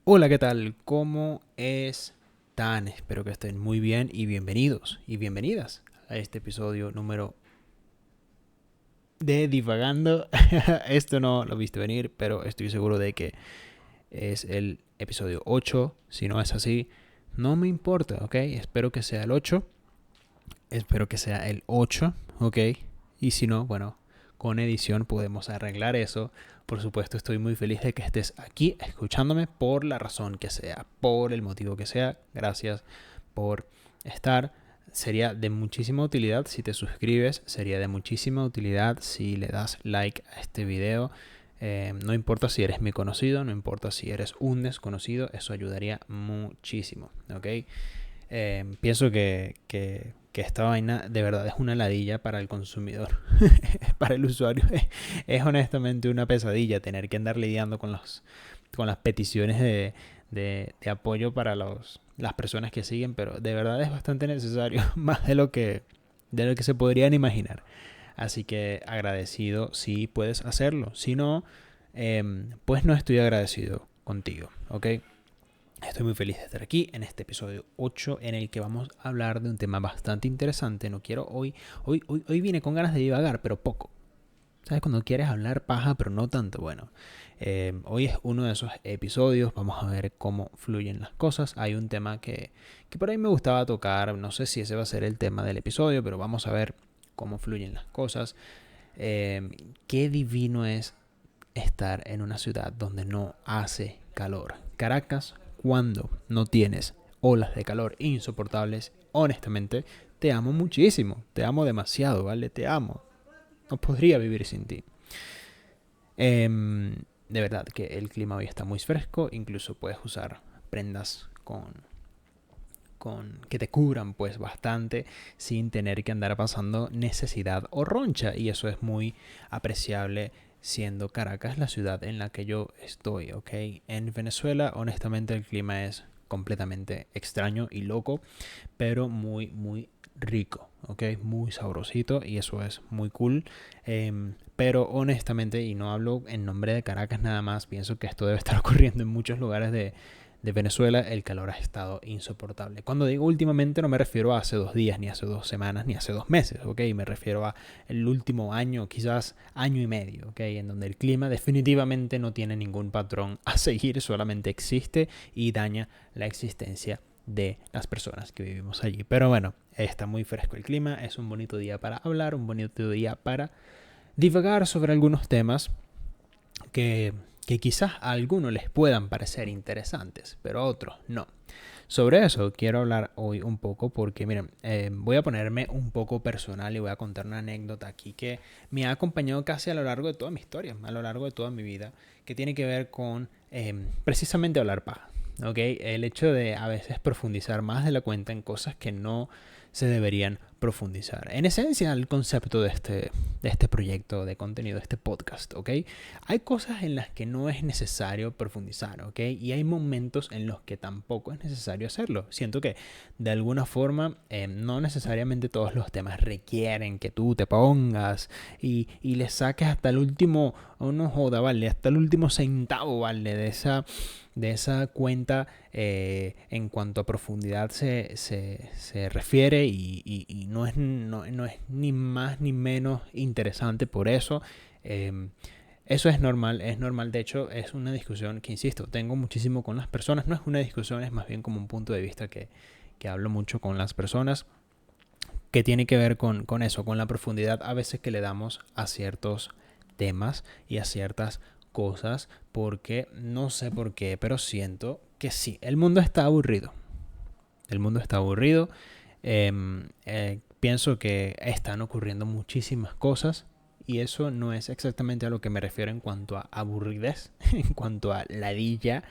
Hola, ¿qué tal? ¿Cómo están? Espero que estén muy bien y bienvenidos y bienvenidas a este episodio número de Divagando. Esto no lo viste venir, pero estoy seguro de que es el episodio 8. Si no es así, no me importa, ¿ok? Espero que sea el 8. Espero que sea el 8, ¿ok? Y si no, bueno, con edición podemos arreglar eso. Por supuesto, estoy muy feliz de que estés aquí escuchándome por la razón que sea, por el motivo que sea. Gracias por estar. Sería de muchísima utilidad si te suscribes, sería de muchísima utilidad si le das like a este video. No importa si eres mi conocido, no importa si eres un desconocido, eso ayudaría muchísimo, ¿ok? Pienso que esta vaina de verdad es una ladilla para el consumidor, para el usuario. Es honestamente una pesadilla tener que andar lidiando con las peticiones de apoyo para las personas que siguen, pero de verdad es bastante necesario, más de lo que se podrían imaginar. Así que agradecido si puedes hacerlo. Si no, pues no estoy agradecido contigo, ¿ok? Estoy muy feliz de estar aquí en este episodio 8 en el que vamos a hablar de un tema bastante interesante. No quiero hoy vine con ganas de divagar, pero poco. ¿Sabes? Cuando quieres hablar paja, pero no tanto. Bueno, hoy es uno de esos episodios. Vamos a ver cómo fluyen las cosas. Hay un tema que por ahí me gustaba tocar. No sé si ese va a ser el tema del episodio, pero vamos a ver cómo fluyen las cosas. Qué divino es estar en una ciudad donde no hace calor. Caracas, cuando no tienes olas de calor insoportables, honestamente, te amo muchísimo. Te amo demasiado, ¿vale? Te amo. No podría vivir sin ti. De verdad que el clima hoy está muy fresco. Incluso puedes usar prendas con que te cubran pues bastante sin tener que andar pasando necesidad o roncha, y eso es muy apreciable siendo Caracas la ciudad en la que yo estoy, ¿ok? En Venezuela honestamente el clima es completamente extraño y loco, pero muy rico, ¿ok? Muy sabrosito y eso es muy cool. Pero honestamente, y no hablo en nombre de Caracas nada más, pienso que esto debe estar ocurriendo en muchos lugares de Venezuela. El calor ha estado insoportable. Cuando digo últimamente no me refiero a hace 2 días, ni hace 2 semanas, ni hace 2 meses, ¿ok? Me refiero a el último año, quizás año y medio, ¿ok? En donde el clima definitivamente no tiene ningún patrón a seguir, solamente existe y daña la existencia de las personas que vivimos allí. Pero bueno, está muy fresco el clima, es un bonito día para hablar, un bonito día para divagar sobre algunos temas que, que quizás a algunos les puedan parecer interesantes, pero a otros no. Sobre eso quiero hablar hoy un poco porque, miren, voy a ponerme un poco personal y voy a contar una anécdota aquí que me ha acompañado casi a lo largo de toda mi historia, a lo largo de toda mi vida, que tiene que ver con precisamente hablar paja. ¿Okay? El hecho de a veces profundizar más de la cuenta en cosas que no se deberían profundizar. En esencia, el concepto de este proyecto de contenido, de este podcast, ¿ok? Hay cosas en las que no es necesario profundizar, ¿ok? Y hay momentos en los que tampoco es necesario hacerlo. Siento que de alguna forma no necesariamente todos los temas requieren que tú te pongas y le saques hasta el último, oh, no joda, vale, hasta el último centavo, vale, de esa cuenta en cuanto a profundidad se refiere y no es ni más ni menos interesante por eso. Eso es normal, es normal. De hecho, es una discusión que, insisto, tengo muchísimo con las personas. No es una discusión, es más bien como un punto de vista que hablo mucho con las personas, que tiene que ver con eso, con la profundidad a veces que le damos a ciertos temas y a ciertas cosas, porque no sé por qué, pero siento que sí, el mundo está aburrido. El mundo está aburrido. Pienso que están ocurriendo muchísimas cosas y eso no es exactamente a lo que me refiero en cuanto a aburridez, en cuanto a ladilla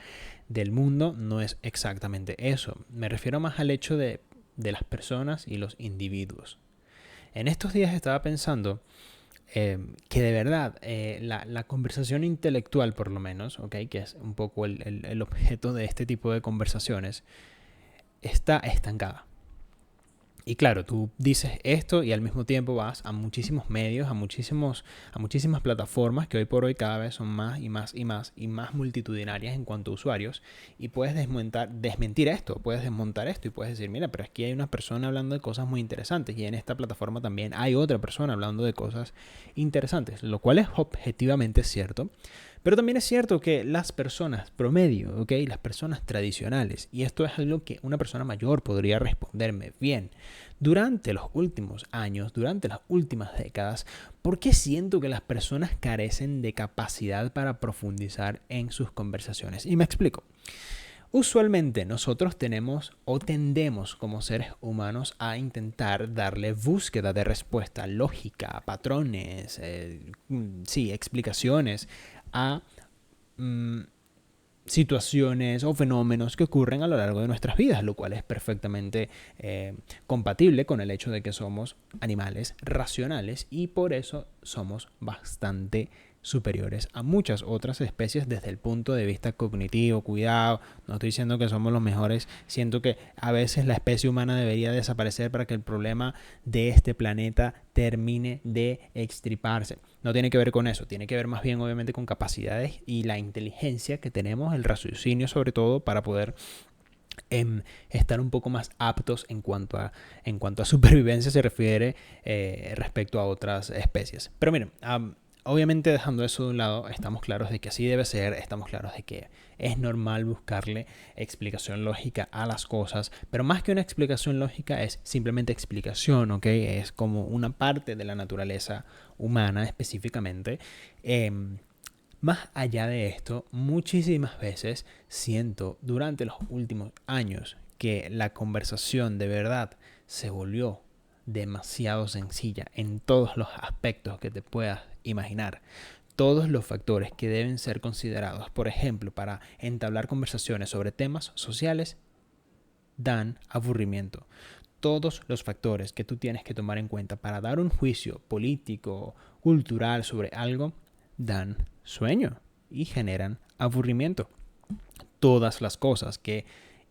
del mundo, no es exactamente eso. Me refiero más al hecho de las personas y los individuos. En estos días estaba pensando que de verdad la conversación intelectual, por lo menos, ¿okay? Que es un poco el objeto de este tipo de conversaciones, está estancada. Y claro, tú dices esto y al mismo tiempo vas a muchísimos medios, a muchísimas plataformas que hoy por hoy cada vez son más y más y más y más multitudinarias en cuanto a usuarios, y puedes desmentir esto, puedes desmontar esto y puedes decir, mira, pero aquí hay una persona hablando de cosas muy interesantes y en esta plataforma también hay otra persona hablando de cosas interesantes, lo cual es objetivamente cierto. Pero también es cierto que las personas promedio, ¿ok? Las personas tradicionales, y esto es algo que una persona mayor podría responderme bien, durante los últimos años, durante las últimas décadas, ¿por qué siento que las personas carecen de capacidad para profundizar en sus conversaciones? Y me explico. Usualmente nosotros tenemos o tendemos como seres humanos a intentar darle búsqueda de respuesta lógica, patrones, explicaciones a situaciones o fenómenos que ocurren a lo largo de nuestras vidas, lo cual es perfectamente compatible con el hecho de que somos animales racionales y por eso somos bastante superiores a muchas otras especies desde el punto de vista cognitivo. Cuidado, no estoy diciendo que somos los mejores, siento que a veces la especie humana debería desaparecer para que el problema de este planeta termine de extirparse. No tiene que ver con eso, tiene que ver más bien obviamente con capacidades y la inteligencia que tenemos, el raciocinio sobre todo, para poder estar un poco más aptos en cuanto a supervivencia se refiere respecto a otras especies. Pero miren, obviamente dejando eso de un lado, estamos claros de que así debe ser, estamos claros de que es normal buscarle explicación lógica a las cosas, pero más que una explicación lógica es simplemente explicación, ¿ok? Es como una parte de la naturaleza humana específicamente. Más allá de esto, muchísimas veces siento durante los últimos años que la conversación de verdad se volvió demasiado sencilla en todos los aspectos que te puedas imaginar. Todos los factores que deben ser considerados, por ejemplo, para entablar conversaciones sobre temas sociales, dan aburrimiento. Todos los factores que tú tienes que tomar en cuenta para dar un juicio político, cultural sobre algo, dan sueño y generan aburrimiento. Todas las cosas que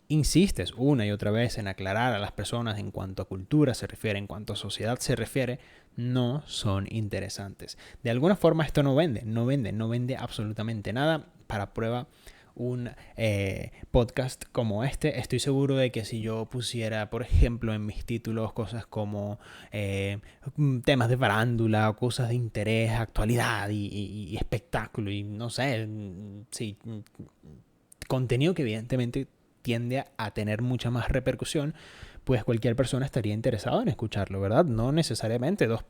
insistes una y otra vez en aclarar a las personas en cuanto a cultura se refiere, en cuanto a sociedad se refiere, no son interesantes. De alguna forma esto no vende absolutamente nada. Para prueba, un podcast como este, estoy seguro de que si yo pusiera, por ejemplo, en mis títulos cosas como temas de farándula o cosas de interés, actualidad y espectáculo y no sé, sí, contenido que evidentemente tiende a tener mucha más repercusión, pues cualquier persona estaría interesado en escucharlo, ¿verdad? No necesariamente dos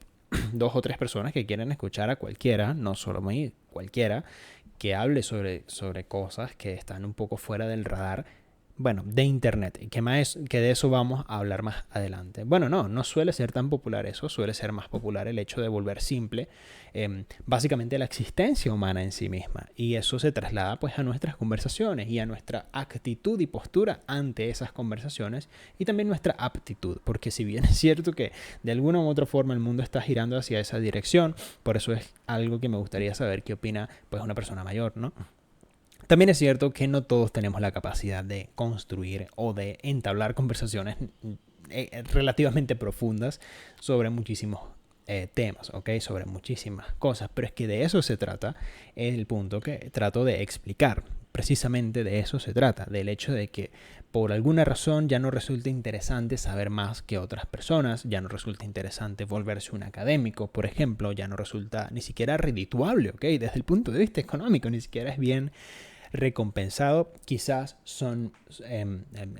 o tres personas que quieren escuchar a cualquiera, no solo a mí, cualquiera, que hable sobre cosas que están un poco fuera del radar, bueno, de internet, que de eso vamos a hablar más adelante. Bueno, no suele ser tan popular eso, suele ser más popular el hecho de volver simple básicamente la existencia humana en sí misma, y eso se traslada pues a nuestras conversaciones y a nuestra actitud y postura ante esas conversaciones y también nuestra aptitud, porque si bien es cierto que de alguna u otra forma el mundo está girando hacia esa dirección, por eso es algo que me gustaría saber qué opina pues una persona mayor, ¿no? También es cierto que no todos tenemos la capacidad de construir o de entablar conversaciones relativamente profundas sobre muchísimos temas, ¿ok? Sobre muchísimas cosas, pero es que de eso se trata el punto que trato de explicar. Precisamente de eso se trata, del hecho de que por alguna razón ya no resulta interesante saber más que otras personas, ya no resulta interesante volverse un académico, por ejemplo, ya no resulta ni siquiera redituable, ¿ok? Desde el punto de vista económico, ni siquiera es bien recompensado. Quizás son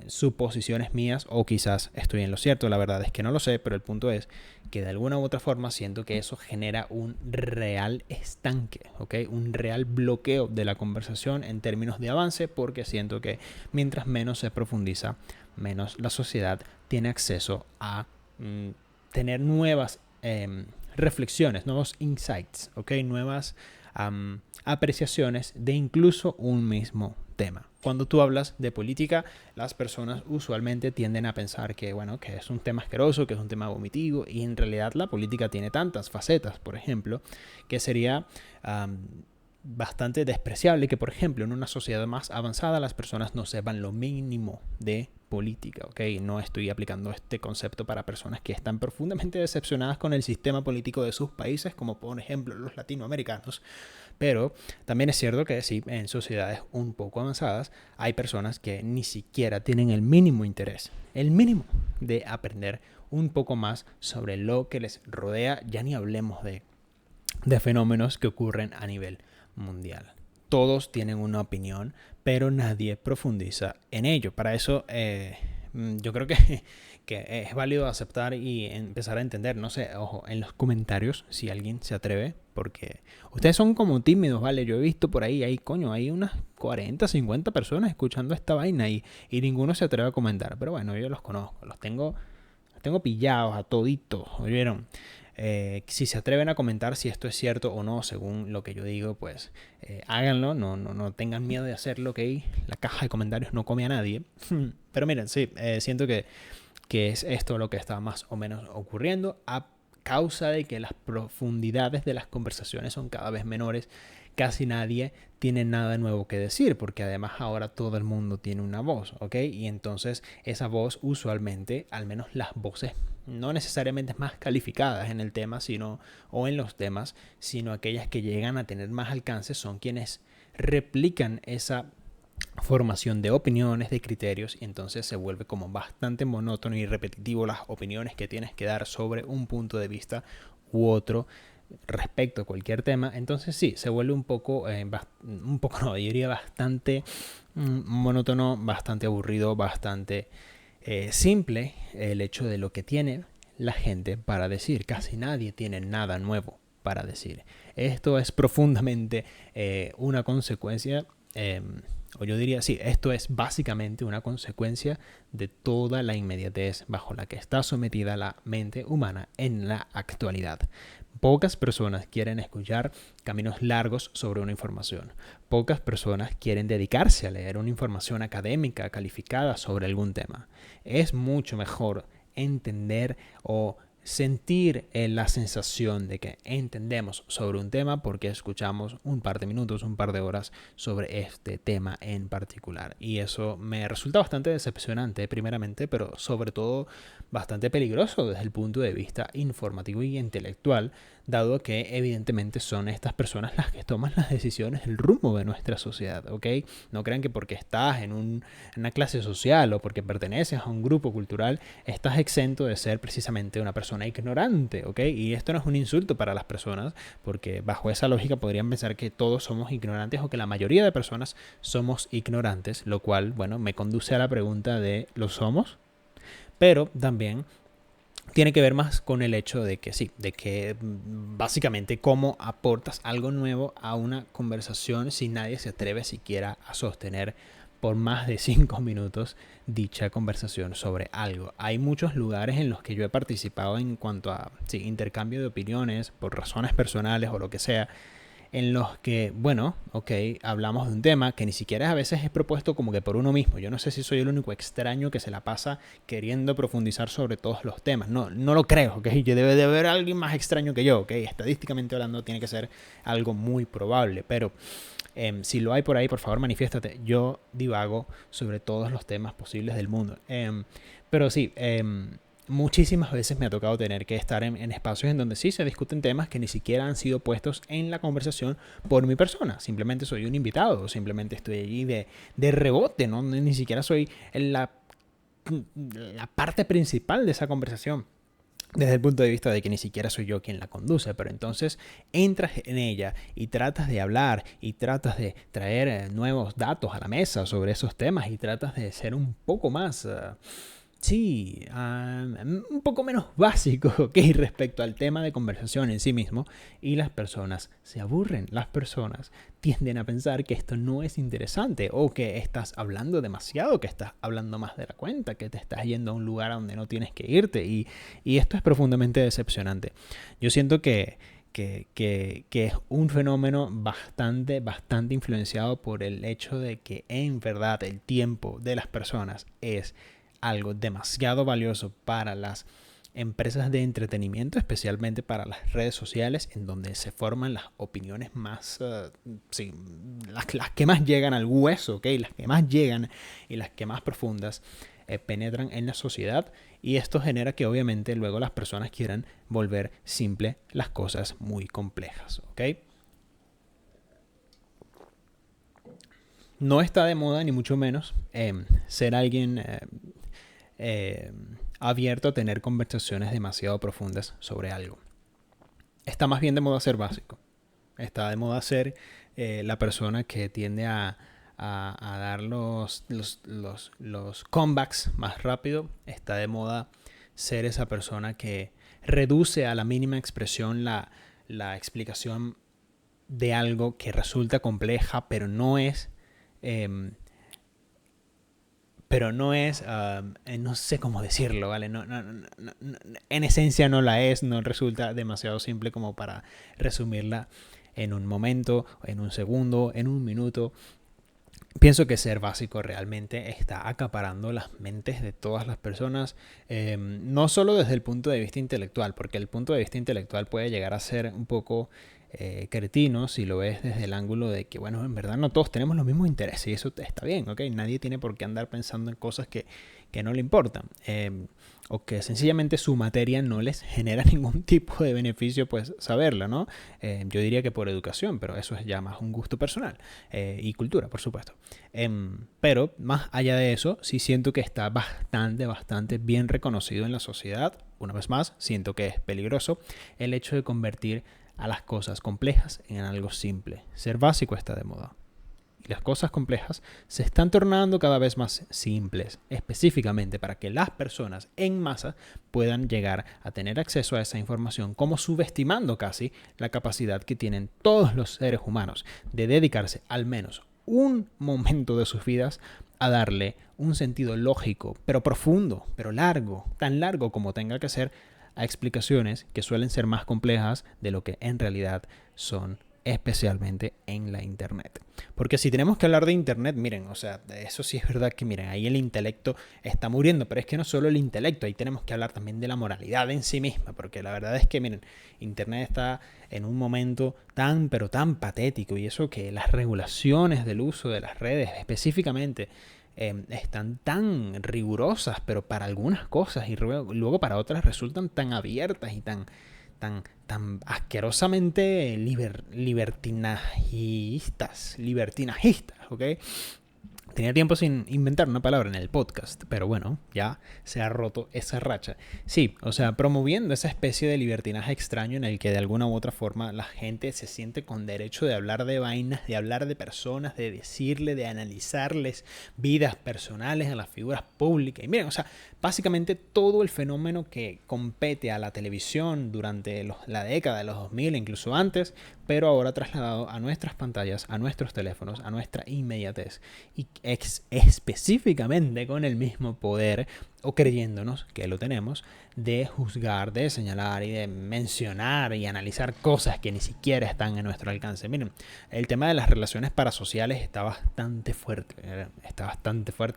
suposiciones mías o quizás estoy en lo cierto, la verdad es que no lo sé, pero el punto es que de alguna u otra forma siento que eso genera un real estanque, ¿ok? Un real bloqueo de la conversación en términos de avance, porque siento que mientras menos se profundiza, menos la sociedad tiene acceso a tener nuevas reflexiones, nuevos insights, ¿ok? Nuevas apreciaciones de incluso un mismo tema. Cuando tú hablas de política, las personas usualmente tienden a pensar que, bueno, que es un tema asqueroso, que es un tema vomitivo, y en realidad la política tiene tantas facetas, por ejemplo, que sería bastante despreciable que, por ejemplo, en una sociedad más avanzada las personas no sepan lo mínimo de política, ¿ok? No estoy aplicando este concepto para personas que están profundamente decepcionadas con el sistema político de sus países, como por ejemplo los latinoamericanos, pero también es cierto que sí, en sociedades un poco avanzadas hay personas que ni siquiera tienen el mínimo interés, el mínimo de aprender un poco más sobre lo que les rodea, ya ni hablemos de fenómenos que ocurren a nivel mundial. Todos tienen una opinión, pero nadie profundiza en ello. Para eso yo creo que es válido aceptar y empezar a entender. No sé, ojo, en los comentarios, si alguien se atreve, porque ustedes son como tímidos, ¿vale? Yo he visto por ahí, hay unas 40, 50 personas escuchando esta vaina y ninguno se atreve a comentar. Pero bueno, yo los conozco, los tengo pillados a toditos, ¿oyeron? Si se atreven a comentar si esto es cierto o no, según lo que yo digo, pues háganlo, no tengan miedo de hacerlo, ¿ok? La caja de comentarios no come a nadie. Pero miren, sí, siento que es esto lo que está más o menos ocurriendo a causa de que las profundidades de las conversaciones son cada vez menores. Casi nadie tiene nada nuevo que decir, porque además ahora todo el mundo tiene una voz, ¿ok? Y entonces esa voz usualmente, al menos las voces no necesariamente más calificadas en el tema, o en los temas, sino aquellas que llegan a tener más alcance son quienes replican esa formación de opiniones, de criterios, y entonces se vuelve como bastante monótono y repetitivo las opiniones que tienes que dar sobre un punto de vista u otro respecto a cualquier tema. Entonces sí, se vuelve un poco no, yo diría bastante monótono, bastante aburrido, bastante simple el hecho de lo que tiene la gente para decir. Casi nadie tiene nada nuevo para decir. Esto es profundamente una consecuencia, o yo diría, sí, esto es básicamente una consecuencia de toda la inmediatez bajo la que está sometida la mente humana en la actualidad. Pocas personas quieren escuchar caminos largos sobre una información. Pocas personas quieren dedicarse a leer una información académica calificada sobre algún tema. Es mucho mejor entender o sentir la sensación de que entendemos sobre un tema porque escuchamos un par de minutos, un par de horas sobre este tema en particular. Y eso me resulta bastante decepcionante primeramente, pero sobre todo bastante peligroso desde el punto de vista informativo y intelectual, dado que evidentemente son estas personas las que toman las decisiones, el rumbo de nuestra sociedad, ¿ok? No crean que porque estás en una clase social o porque perteneces a un grupo cultural estás exento de ser precisamente una persona ignorante, ¿ok? Y esto no es un insulto para las personas, porque bajo esa lógica podrían pensar que todos somos ignorantes o que la mayoría de personas somos ignorantes, lo cual, bueno, me conduce a la pregunta de ¿lo somos? Pero también tiene que ver más con el hecho de que sí, de que básicamente cómo aportas algo nuevo a una conversación si nadie se atreve siquiera a sostener por más de 5 minutos dicha conversación sobre algo. Hay muchos lugares en los que yo he participado en cuanto a intercambio de opiniones por razones personales o lo que sea, en los que, bueno, ok, hablamos de un tema que ni siquiera a veces es propuesto como que por uno mismo. Yo no sé si soy el único extraño que se la pasa queriendo profundizar sobre todos los temas. No lo creo, ok. Debe de haber alguien más extraño que yo, ok. Estadísticamente hablando tiene que ser algo muy probable, pero si lo hay por ahí, por favor manifiéstate. Yo divago sobre todos los temas posibles del mundo. Pero sí, muchísimas veces me ha tocado tener que estar en espacios en donde sí se discuten temas que ni siquiera han sido puestos en la conversación por mi persona. Simplemente soy un invitado, simplemente estoy allí de rebote, ¿no? Ni siquiera soy la parte principal de esa conversación, desde el punto de vista de que ni siquiera soy yo quien la conduce, pero entonces entras en ella y tratas de hablar y tratas de traer nuevos datos a la mesa sobre esos temas y tratas de ser un poco más... un poco menos básico, ¿ok? Respecto al tema de conversación en sí mismo, y las personas se aburren, las personas tienden a pensar que esto no es interesante o que estás hablando demasiado, que estás hablando más de la cuenta, que te estás yendo a un lugar a donde no tienes que irte, y esto es profundamente decepcionante. Yo siento que es un fenómeno bastante influenciado por el hecho de que en verdad el tiempo de las personas es algo demasiado valioso para las empresas de entretenimiento, especialmente para las redes sociales, en donde se forman las opiniones más, sí, las que más llegan al hueso, ¿ok? Las que más llegan y las que más profundas penetran en la sociedad, y esto genera que obviamente luego las personas quieran volver simple las cosas muy complejas, ¿ok? No está de moda, ni mucho menos, ser alguien eh, abierto a tener conversaciones demasiado profundas sobre algo. Está más bien de moda ser básico. Está de moda ser la persona que tiende a dar los comebacks más rápido. Está de moda ser esa persona que reduce a la mínima expresión la explicación de algo que resulta compleja, pero no es... no sé cómo decirlo, ¿vale? En esencia no la es, no resulta demasiado simple como para resumirla en un momento, en un segundo, en un minuto. Pienso que ser básico realmente está acaparando las mentes de todas las personas, no solo desde el punto de vista intelectual, porque el punto de vista intelectual puede llegar a ser un poco cretino si lo ves desde el ángulo de que, bueno, en verdad no todos tenemos los mismos intereses y eso está bien, ¿ok? Nadie tiene por qué andar pensando en cosas que no le importan. O que sencillamente su materia no les genera ningún tipo de beneficio, pues saberla, ¿no? Yo diría que por educación, pero eso es ya más un gusto personal y cultura, por supuesto. Pero más allá de eso, sí siento que está bastante bien reconocido en la sociedad. Una vez más, siento que es peligroso el hecho de convertir a las cosas complejas en algo simple. Ser básico está de moda. Y las cosas complejas se están tornando cada vez más simples, específicamente para que las personas en masa puedan llegar a tener acceso a esa información, como subestimando casi la capacidad que tienen todos los seres humanos de dedicarse al menos un momento de sus vidas a darle un sentido lógico, pero profundo, pero largo, tan largo como tenga que ser, a explicaciones que suelen ser más complejas de lo que en realidad son, especialmente en la internet. Porque si tenemos que hablar de internet, miren, o sea, eso sí es verdad que, miren, ahí el intelecto está muriendo, pero es que no solo el intelecto, ahí tenemos que hablar también de la moralidad en sí misma, porque la verdad es que, miren, internet está en un momento tan, pero tan patético, y eso que las regulaciones del uso de las redes específicamente están tan rigurosas, pero para algunas cosas y luego para otras resultan tan abiertas y tan asquerosamente libertinajistas, ¿ok? Tenía tiempo sin inventar una palabra en el podcast, pero bueno, ya se ha roto esa racha. Sí, o sea, promoviendo esa especie de libertinaje extraño en el que de alguna u otra forma la gente se siente con derecho de hablar de vainas, de hablar de personas, de decirle, de analizarles vidas personales a las figuras públicas. Y miren, o sea, básicamente todo el fenómeno que compete a la televisión durante la década de los 2000, incluso antes, pero ahora trasladado a nuestras pantallas, a nuestros teléfonos, a nuestra inmediatez y específicamente con el mismo poder, o creyéndonos que lo tenemos, de juzgar, de señalar y de mencionar y analizar cosas que ni siquiera están en nuestro alcance. Miren, el tema de las relaciones parasociales está bastante fuerte.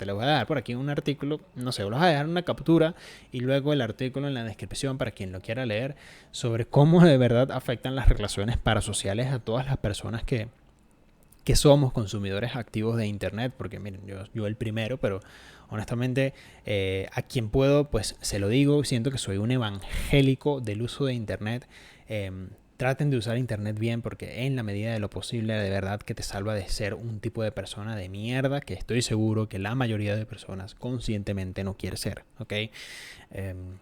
Les voy a dar por aquí un artículo, no sé, les voy a dejar una captura y luego el artículo en la descripción para quien lo quiera leer, sobre cómo de verdad afectan las relaciones parasociales a todas las personas que somos consumidores activos de internet, porque miren, yo el primero, pero honestamente a quien puedo, pues se lo digo, siento que soy un evangélico del uso de internet. Traten de usar internet bien, porque en la medida de lo posible de verdad que te salva de ser un tipo de persona de mierda que estoy seguro que la mayoría de personas conscientemente no quiere ser, ¿ok?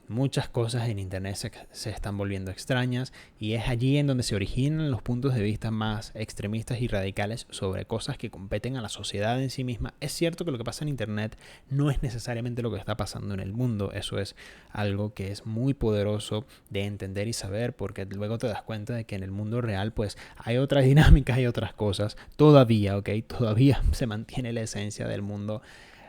Muchas cosas en internet se están volviendo extrañas y es allí en donde se originan los puntos de vista más extremistas y radicales sobre cosas que competen a la sociedad en sí misma. Es cierto que lo que pasa en internet no es necesariamente lo que está pasando en el mundo. Eso es algo que es muy poderoso de entender y saber, porque luego te das cuenta de que en el mundo real pues hay otras dinámicas y otras cosas todavía, ¿ok? Todavía se mantiene la esencia del mundo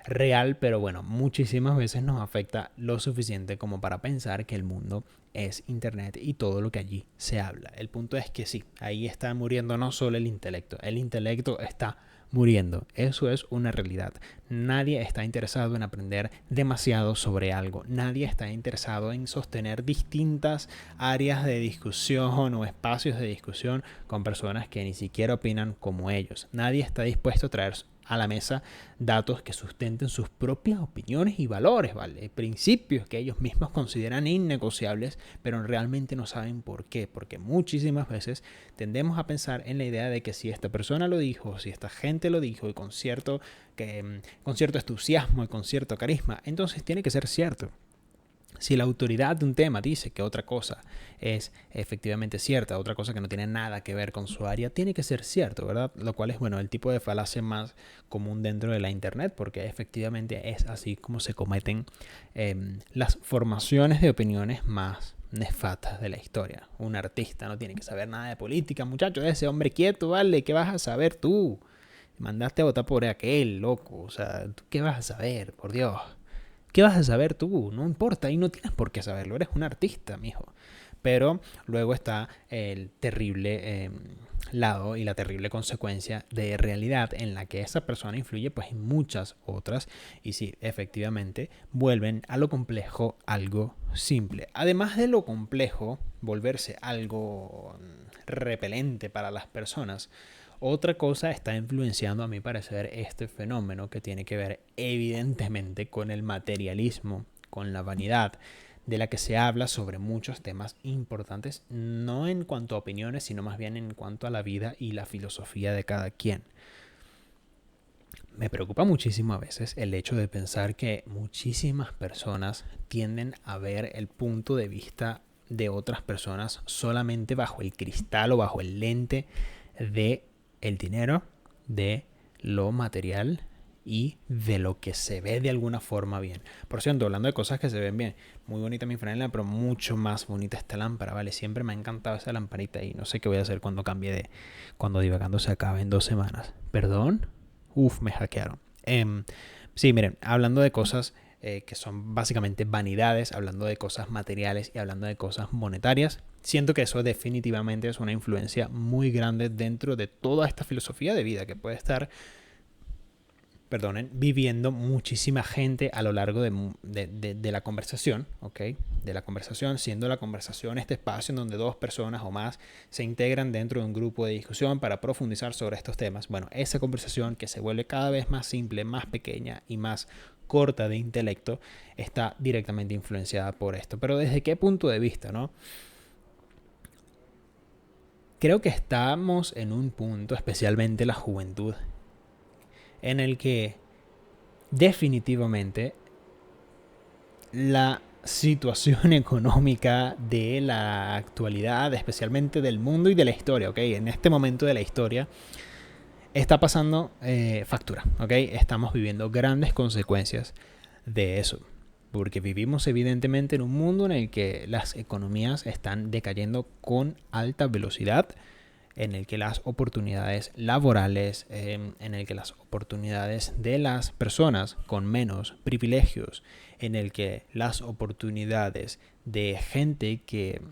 real, pero bueno, muchísimas veces nos afecta lo suficiente como para pensar que el mundo es internet y todo lo que allí se habla. El punto es que sí, ahí está muriendo no solo el intelecto está muriendo. Eso es una realidad. Nadie está interesado en aprender demasiado sobre algo. Nadie está interesado en sostener distintas áreas de discusión o espacios de discusión con personas que ni siquiera opinan como ellos. Nadie está dispuesto a traer a la mesa datos que sustenten sus propias opiniones y valores, ¿vale? Principios que ellos mismos consideran innegociables, pero realmente no saben por qué. Porque muchísimas veces tendemos a pensar en la idea de que si esta persona lo dijo, si esta gente lo dijo y con cierto entusiasmo y con cierto carisma, entonces tiene que ser cierto. Si la autoridad de un tema dice que otra cosa es efectivamente cierta, otra cosa que no tiene nada que ver con su área, tiene que ser cierto, ¿verdad? Lo cual es, bueno, el tipo de falacia más común dentro de la internet, porque efectivamente es así como se cometen las formaciones de opiniones más nefastas de la historia. Un artista no tiene que saber nada de política, muchachos, ese hombre quieto, ¿vale? ¿Qué vas a saber tú? Mandaste a votar por aquel, loco, o sea, ¿tú qué vas a saber? Por Dios. ¿Qué vas a saber tú? No importa, y no tienes por qué saberlo, eres un artista, mijo. Pero luego está el terrible lado y la terrible consecuencia de realidad en la que esa persona influye pues en muchas otras y sí, efectivamente, vuelven a lo complejo algo simple. Además de lo complejo, volverse algo repelente para las personas, otra cosa está influenciando, a mi parecer, este fenómeno que tiene que ver evidentemente con el materialismo, con la vanidad, de la que se habla sobre muchos temas importantes, no en cuanto a opiniones, sino más bien en cuanto a la vida y la filosofía de cada quien. Me preocupa muchísimo a veces el hecho de pensar que muchísimas personas tienden a ver el punto de vista de otras personas solamente bajo el cristal o bajo el lente de el dinero, de lo material y de lo que se ve de alguna forma bien. Por cierto, hablando de cosas que se ven bien, muy bonita mi franela, pero mucho más bonita esta lámpara, ¿vale? Siempre me ha encantado esa lamparita y no sé qué voy a hacer cuando cambie cuando Divagando se acabe en 2 semanas. ¿Perdón? Uf, me hackearon. Sí, miren, hablando de cosas que son básicamente vanidades, hablando de cosas materiales y hablando de cosas monetarias, siento que eso definitivamente es una influencia muy grande dentro de toda esta filosofía de vida que puede estar, viviendo muchísima gente a lo largo de la conversación, ¿ok? De la conversación, siendo la conversación este espacio en donde 2 personas o más se integran dentro de un grupo de discusión para profundizar sobre estos temas. Bueno, esa conversación que se vuelve cada vez más simple, más pequeña y más corta de intelecto, está directamente influenciada por esto. Pero ¿desde qué punto de vista, no? Creo que estamos en un punto, especialmente la juventud, en el que definitivamente la situación económica de la actualidad, especialmente del mundo y de la historia, ¿ok? En este momento de la historia está pasando factura, ¿ok? Estamos viviendo grandes consecuencias de eso, porque vivimos evidentemente en un mundo en el que las economías están decayendo con alta velocidad, en el que las oportunidades laborales, en el que las oportunidades de las personas con menos privilegios, en el que las oportunidades de gente que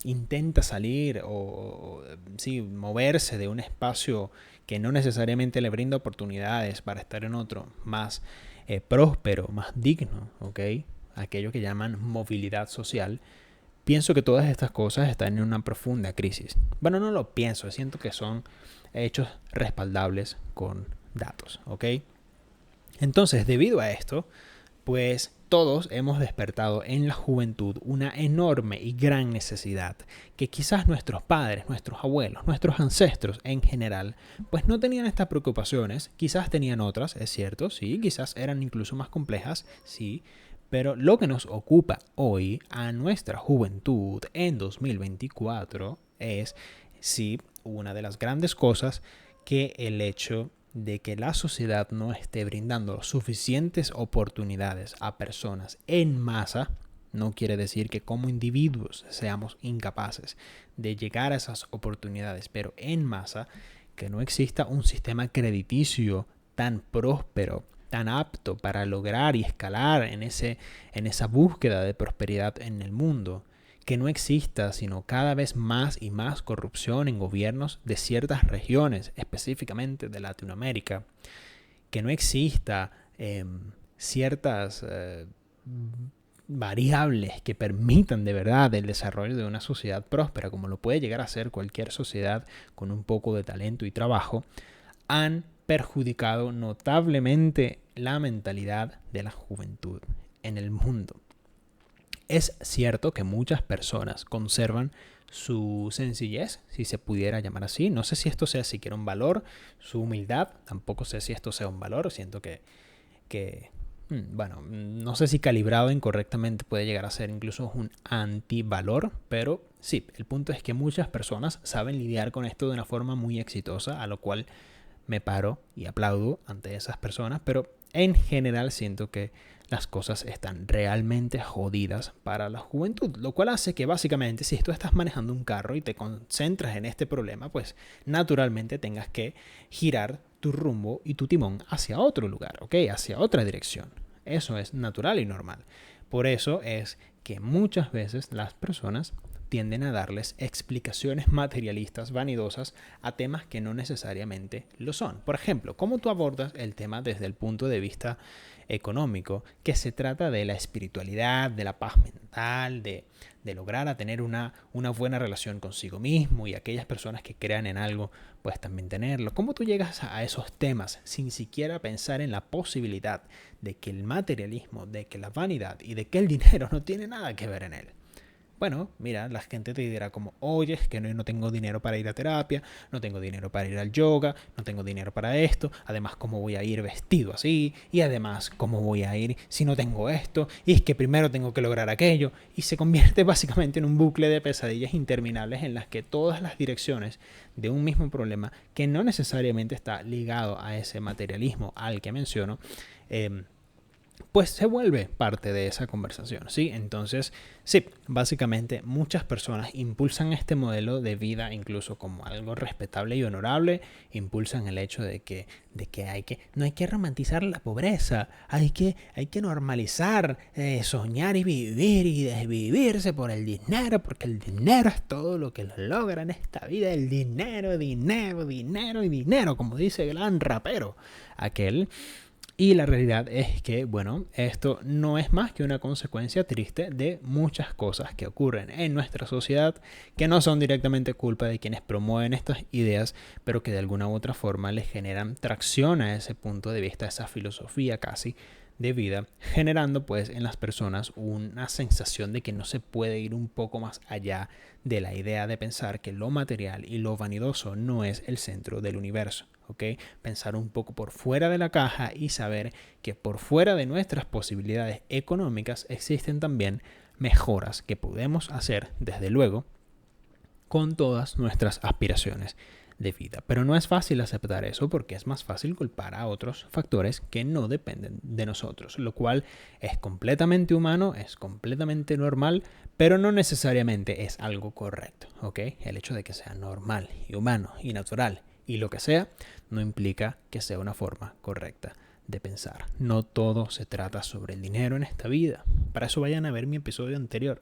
intenta salir o sí, moverse de un espacio que no necesariamente le brinda oportunidades para estar en otro más próspero, más digno, ¿ok? Aquello que llaman movilidad social. Pienso que todas estas cosas están en una profunda crisis. Bueno, no lo pienso, siento que son hechos respaldables con datos, ¿ok? Entonces, debido a esto, pues todos hemos despertado en la juventud una enorme y gran necesidad que quizás nuestros padres, nuestros abuelos, nuestros ancestros en general, pues no tenían estas preocupaciones, quizás tenían otras, es cierto, sí, quizás eran incluso más complejas, sí, pero lo que nos ocupa hoy a nuestra juventud en 2024 es, sí, una de las grandes cosas que el hecho de que la sociedad no esté brindando suficientes oportunidades a personas en masa, no quiere decir que como individuos seamos incapaces de llegar a esas oportunidades, pero en masa, que no exista un sistema crediticio tan próspero, tan apto para lograr y escalar en esa búsqueda de prosperidad en el mundo, que no exista, sino cada vez más y más corrupción en gobiernos de ciertas regiones, específicamente de Latinoamérica, que no exista ciertas variables que permitan de verdad el desarrollo de una sociedad próspera, como lo puede llegar a ser cualquier sociedad con un poco de talento y trabajo, han perjudicado notablemente la mentalidad de la juventud en el mundo. Es cierto que muchas personas conservan su sencillez, si se pudiera llamar así. No sé si esto sea siquiera un valor, su humildad, tampoco sé si esto sea un valor. Siento bueno, no sé si calibrado incorrectamente puede llegar a ser incluso un antivalor, pero sí, el punto es que muchas personas saben lidiar con esto de una forma muy exitosa, a lo cual me paro y aplaudo ante esas personas, pero en general siento que las cosas están realmente jodidas para la juventud, lo cual hace que básicamente si tú estás manejando un carro y te concentras en este problema, pues naturalmente tengas que girar tu rumbo y tu timón hacia otro lugar, ¿ok? Hacia otra dirección. Eso es natural y normal. Por eso es que muchas veces las personas tienden a darles explicaciones materialistas vanidosas a temas que no necesariamente lo son. Por ejemplo, ¿cómo tú abordas el tema desde el punto de vista económico, que se trata de la espiritualidad, de la paz mental, de lograr a tener una buena relación consigo mismo, y aquellas personas que crean en algo, pues también tenerlo? ¿Cómo tú llegas a esos temas sin siquiera pensar en la posibilidad de que el materialismo, de que la vanidad y de que el dinero no tiene nada que ver en él? Bueno, mira, la gente te dirá como, oye, es que no tengo dinero para ir a terapia, no tengo dinero para ir al yoga, no tengo dinero para esto, además, ¿cómo voy a ir vestido así? Y además, ¿cómo voy a ir si no tengo esto? Y es que primero tengo que lograr aquello. Y se convierte básicamente en un bucle de pesadillas interminables en las que todas las direcciones de un mismo problema, que no necesariamente está ligado a ese materialismo al que menciono, pues se vuelve parte de esa conversación, ¿sí? Entonces, sí, básicamente muchas personas impulsan este modelo de vida incluso como algo respetable y honorable, impulsan el hecho de que no hay que romantizar la pobreza, hay que normalizar soñar y vivir y desvivirse por el dinero, porque el dinero es todo lo que lo logra en esta vida, el dinero, dinero, dinero y dinero, como dice el gran rapero aquel. Y la realidad es que, bueno, esto no es más que una consecuencia triste de muchas cosas que ocurren en nuestra sociedad, que no son directamente culpa de quienes promueven estas ideas, pero que de alguna u otra forma les generan tracción a ese punto de vista, a esa filosofía casi de vida, generando pues en las personas una sensación de que no se puede ir un poco más allá de la idea de pensar que lo material y lo vanidoso no es el centro del universo. ¿Okay? Pensar un poco por fuera de la caja y saber que por fuera de nuestras posibilidades económicas existen también mejoras que podemos hacer, desde luego, con todas nuestras aspiraciones de vida. Pero no es fácil aceptar eso porque es más fácil culpar a otros factores que no dependen de nosotros, lo cual es completamente humano, es completamente normal, pero no necesariamente es algo correcto, ¿ok? El hecho de que sea normal y humano y natural y lo que sea, no implica que sea una forma correcta de pensar. No todo se trata sobre el dinero en esta vida. Para eso vayan a ver mi episodio anterior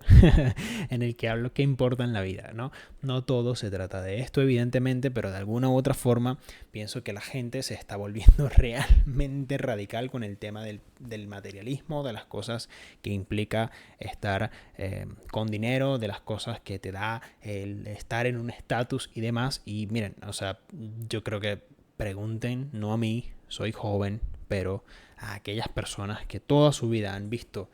en el que hablo qué importa en la vida, ¿no? No todo se trata de esto, evidentemente, pero de alguna u otra forma pienso que la gente se está volviendo realmente radical con el tema del materialismo, de las cosas que implica estar con dinero, de las cosas que te da el estar en un estatus y demás. Y miren, o sea, yo creo que pregunten, no a mí, soy joven, pero a aquellas personas que toda su vida han visto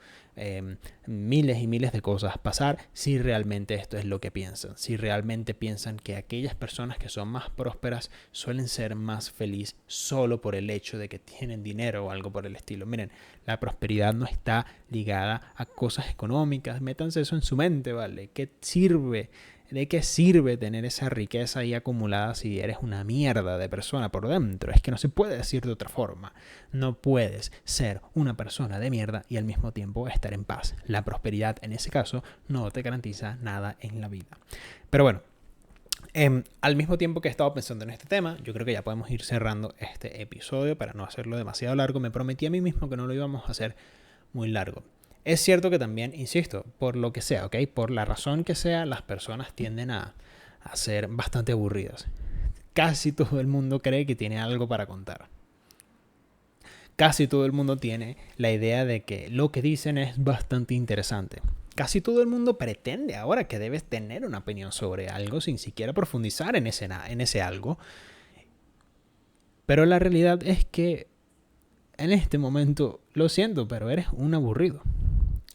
miles y miles de cosas pasar, si realmente esto es lo que piensan, si realmente piensan que aquellas personas que son más prósperas suelen ser más felices solo por el hecho de que tienen dinero o algo por el estilo. Miren, la prosperidad no está ligada a cosas económicas, métanse eso en su mente, ¿vale? ¿Qué sirve? ¿De qué sirve tener esa riqueza ahí acumulada si eres una mierda de persona por dentro? Es que no se puede decir de otra forma. No puedes ser una persona de mierda y al mismo tiempo estar en paz. La prosperidad en ese caso no te garantiza nada en la vida. Pero bueno, al mismo tiempo que he estado pensando en este tema, yo creo que ya podemos ir cerrando este episodio para no hacerlo demasiado largo. Me prometí a mí mismo que no lo íbamos a hacer muy largo. Es cierto que también, insisto, por lo que sea, ¿ok? Por la razón que sea, las personas tienden a ser bastante aburridas. Casi todo el mundo cree que tiene algo para contar. Casi todo el mundo tiene la idea de que lo que dicen es bastante interesante. Casi todo el mundo pretende ahora que debes tener una opinión sobre algo sin siquiera profundizar en ese algo. Pero la realidad es que en este momento, lo siento, pero eres un aburrido.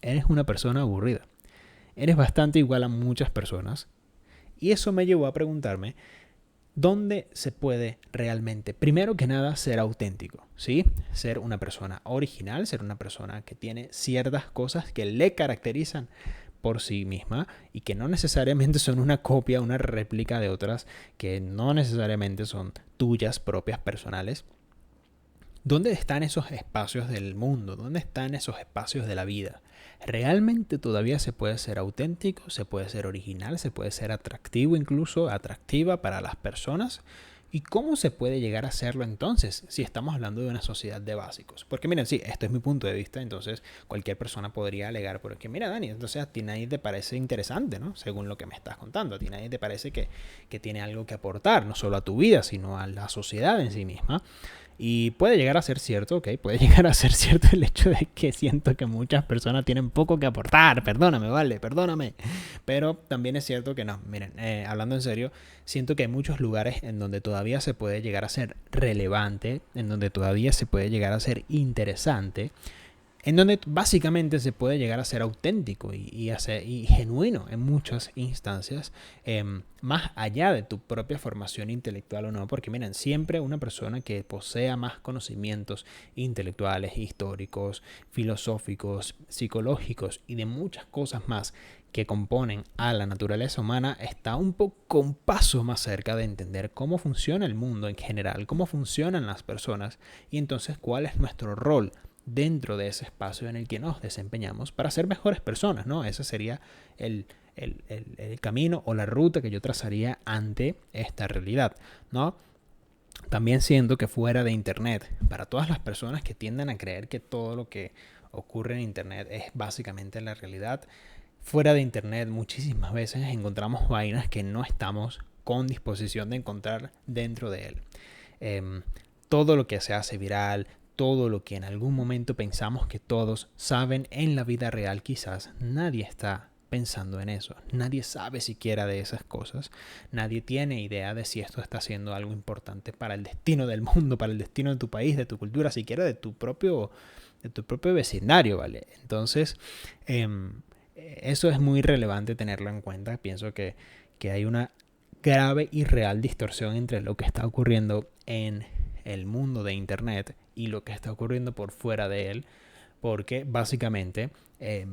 Eres una persona aburrida. Eres bastante igual a muchas personas. Y eso me llevó a preguntarme, ¿dónde se puede realmente, primero que nada, ser auténtico? ¿Sí? Ser una persona original, ser una persona que tiene ciertas cosas que le caracterizan por sí misma y que no necesariamente son una copia, una réplica de otras, que no necesariamente son tuyas propias personales. ¿Dónde están esos espacios del mundo? ¿Dónde están esos espacios de la vida? ¿Realmente todavía se puede ser auténtico? ¿Se puede ser original? ¿Se puede ser atractivo, incluso atractiva para las personas? ¿Y cómo se puede llegar a hacerlo entonces si estamos hablando de una sociedad de básicos? Porque miren, sí, esto es mi punto de vista, entonces cualquier persona podría alegar, porque mira, Dani, entonces a ti nadie te parece interesante, ¿no? Según lo que me estás contando, a ti nadie te parece que tiene algo que aportar, no solo a tu vida, sino a la sociedad en sí misma. Y puede llegar a ser cierto, ¿ok? Puede llegar a ser cierto el hecho de que siento que muchas personas tienen poco que aportar. Perdóname, vale, perdóname. Pero también es cierto que no. Miren, hablando en serio, siento que hay muchos lugares en donde todavía se puede llegar a ser relevante, en donde todavía se puede llegar a ser interesante, en donde básicamente se puede llegar a ser auténtico y genuino en muchas instancias, más allá de tu propia formación intelectual o no, porque miren, siempre una persona que posea más conocimientos intelectuales, históricos, filosóficos, psicológicos y de muchas cosas más que componen a la naturaleza humana, está un paso más cerca de entender cómo funciona el mundo en general, cómo funcionan las personas y entonces cuál es nuestro rol dentro de ese espacio en el que nos desempeñamos para ser mejores personas, ¿no? Ese sería el camino o la ruta que yo trazaría ante esta realidad, ¿no? También siento que fuera de Internet, para todas las personas que tienden a creer que todo lo que ocurre en Internet es básicamente la realidad, fuera de Internet muchísimas veces encontramos vainas que no estamos con disposición de encontrar dentro de él. Todo lo que se hace viral, todo lo que en algún momento pensamos que todos saben en la vida real, quizás nadie está pensando en eso. Nadie sabe siquiera de esas cosas. Nadie tiene idea de si esto está haciendo algo importante para el destino del mundo, para el destino de tu país, de tu cultura, siquiera de tu propio vecindario, ¿vale? Entonces, eso es muy relevante tenerlo en cuenta. Pienso que hay una grave y real distorsión entre lo que está ocurriendo en el mundo de Internet y lo que está ocurriendo por fuera de él, porque básicamente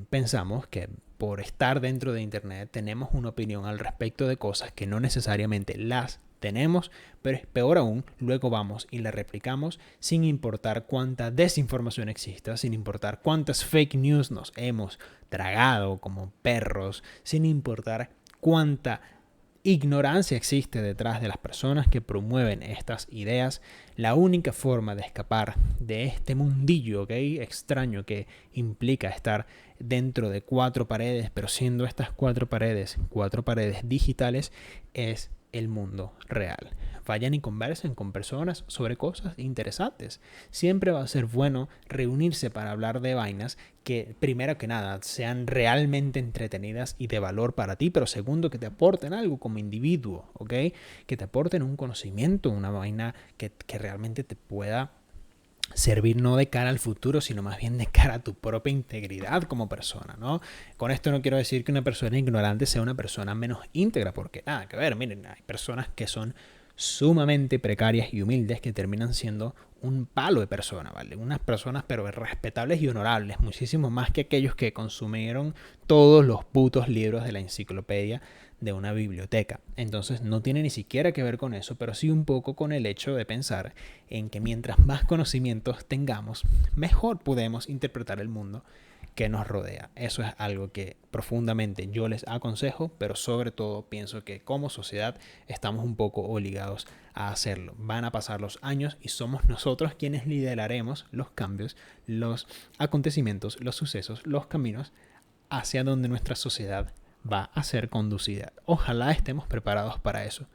pensamos que por estar dentro de Internet tenemos una opinión al respecto de cosas que no necesariamente las tenemos, pero es peor aún, luego vamos y la replicamos sin importar cuánta desinformación exista, sin importar cuántas fake news nos hemos tragado como perros, sin importar cuánta ignorancia existe detrás de las personas que promueven estas ideas. La única forma de escapar de este mundillo, ¿okay?, extraño que implica estar dentro de cuatro paredes, pero siendo estas cuatro paredes digitales, es el mundo real. Vayan y conversen con personas sobre cosas interesantes. Siempre va a ser bueno reunirse para hablar de vainas que, primero que nada, sean realmente entretenidas y de valor para ti, pero segundo, que te aporten algo como individuo, ¿ok? Que te aporten un conocimiento, una vaina que realmente te pueda servir no de cara al futuro, sino más bien de cara a tu propia integridad como persona, ¿no? Con esto no quiero decir que una persona ignorante sea una persona menos íntegra, porque nada que ver. Miren, hay personas que son sumamente precarias y humildes que terminan siendo un palo de persona, ¿vale? Unas personas pero respetables y honorables, muchísimo más que aquellos que consumieron todos los putos libros de la enciclopedia de una biblioteca. Entonces no tiene ni siquiera que ver con eso, pero sí un poco con el hecho de pensar en que mientras más conocimientos tengamos, mejor podemos interpretar el mundo que nos rodea. Eso es algo que profundamente yo les aconsejo, pero sobre todo pienso que como sociedad estamos un poco obligados a hacerlo. Van a pasar los años y somos nosotros quienes lideraremos los cambios, los acontecimientos, los sucesos, los caminos hacia donde nuestra sociedad va a ser conducida. Ojalá estemos preparados para eso.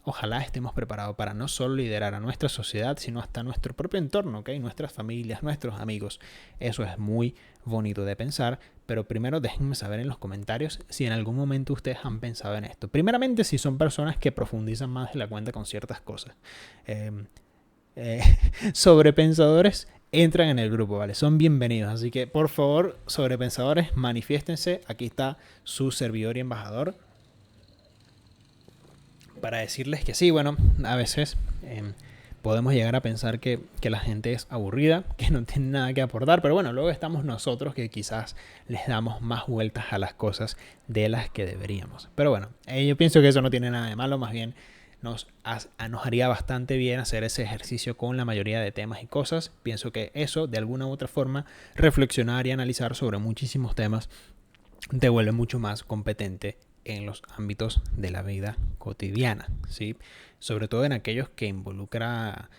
Ojalá estemos preparados para no solo liderar a nuestra sociedad, sino hasta nuestro propio entorno, ¿ok? Nuestras familias, nuestros amigos. Eso es muy bonito de pensar, pero primero déjenme saber en los comentarios si en algún momento ustedes han pensado en esto. Primeramente, si son personas que profundizan más de la cuenta con ciertas cosas. Sobrepensadores entran en el grupo, ¿vale? Son bienvenidos. Así que, por favor, sobrepensadores, manifiéstense. Aquí está su servidor y embajador para decirles que sí, bueno, a veces podemos llegar a pensar que la gente es aburrida, que no tiene nada que aportar, pero bueno, luego estamos nosotros que quizás les damos más vueltas a las cosas de las que deberíamos. Pero bueno, yo pienso que eso no tiene nada de malo, más bien nos haría bastante bien hacer ese ejercicio con la mayoría de temas y cosas. Pienso que eso, de alguna u otra forma, reflexionar y analizar sobre muchísimos temas te vuelve mucho más competente en los ámbitos de la vida cotidiana, ¿sí? Sobre todo en aquellos que involucra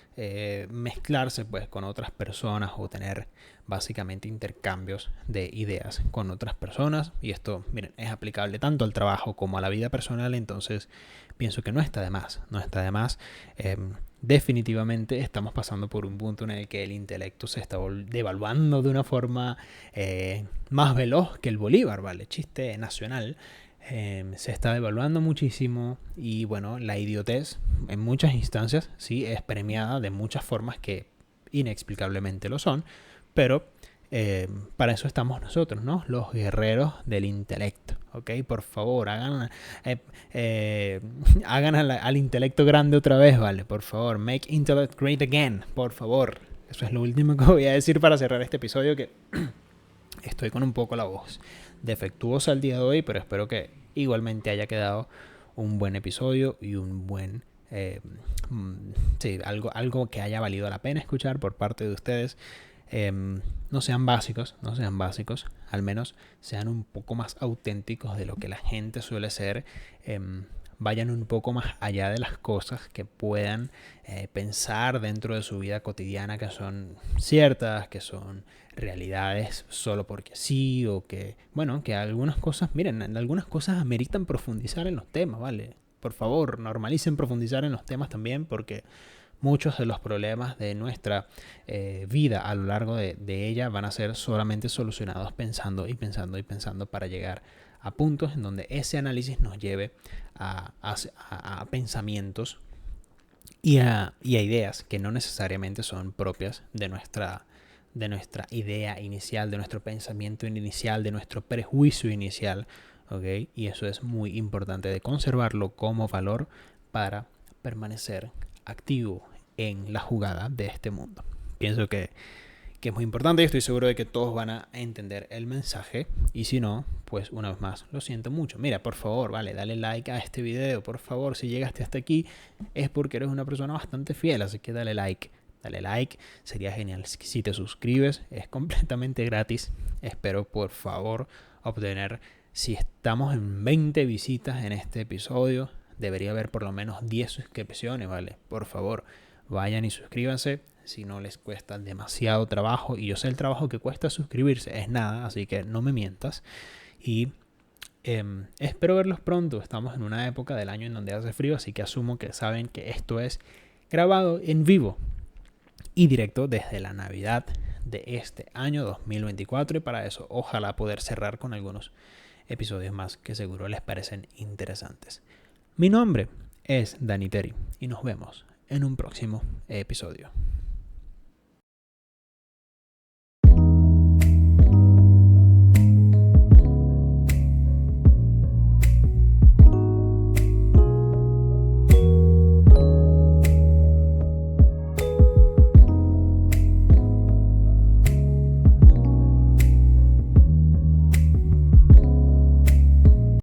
mezclarse pues con otras personas o tener básicamente intercambios de ideas con otras personas, y esto, miren, es aplicable tanto al trabajo como a la vida personal. Entonces pienso que no está de más, definitivamente estamos pasando por un punto en el que el intelecto se está devaluando de una forma más veloz que el bolívar, ¿vale? Chiste nacional. Se está devaluando muchísimo y bueno, la idiotez en muchas instancias sí es premiada de muchas formas que inexplicablemente lo son, pero para eso estamos nosotros, ¿no? Los guerreros del intelecto, ¿ok? Por favor, hagan al intelecto grande otra vez, ¿vale? Por favor, make intellect great again, por favor. Eso es lo último que voy a decir para cerrar este episodio, que estoy con un poco la voz defectuosa el día de hoy, pero espero que igualmente haya quedado un buen episodio y un buen sí, algo que haya valido la pena escuchar por parte de ustedes. No sean básicos, al menos sean un poco más auténticos de lo que la gente suele ser. Vayan un poco más allá de las cosas que puedan pensar dentro de su vida cotidiana, que son ciertas, que son realidades solo porque sí, o que, bueno, que algunas cosas, miren, algunas cosas ameritan profundizar en los temas, ¿vale? Por favor, normalicen profundizar en los temas también, porque muchos de los problemas de nuestra vida a lo largo de ella van a ser solamente solucionados pensando para llegar a puntos en donde ese análisis nos lleve a pensamientos y a ideas que no necesariamente son propias de nuestra idea inicial, de nuestro pensamiento inicial, de nuestro prejuicio inicial, ¿ok? Y eso es muy importante de conservarlo como valor para permanecer activo en la jugada de este mundo. Pienso que es muy importante y estoy seguro de que todos van a entender el mensaje, y si no, pues una vez más, lo siento mucho. Mira, por favor, vale, dale like a este video, por favor. Si llegaste hasta aquí es porque eres una persona bastante fiel, así que dale like, sería genial si te suscribes, es completamente gratis. Espero por favor obtener, si estamos en 20 visitas en este episodio, debería haber por lo menos 10 suscripciones, vale, por favor, vayan y suscríbanse. Si no les cuesta demasiado trabajo, y yo sé el trabajo que cuesta suscribirse, es nada, así que no me mientas. Y espero verlos pronto. Estamos en una época del año en donde hace frío, así que asumo que saben que esto es grabado en vivo y directo desde la Navidad de este año 2024, y para eso ojalá poder cerrar con algunos episodios más que seguro les parecen interesantes. Mi nombre es Dani Terry y nos vemos en un próximo episodio.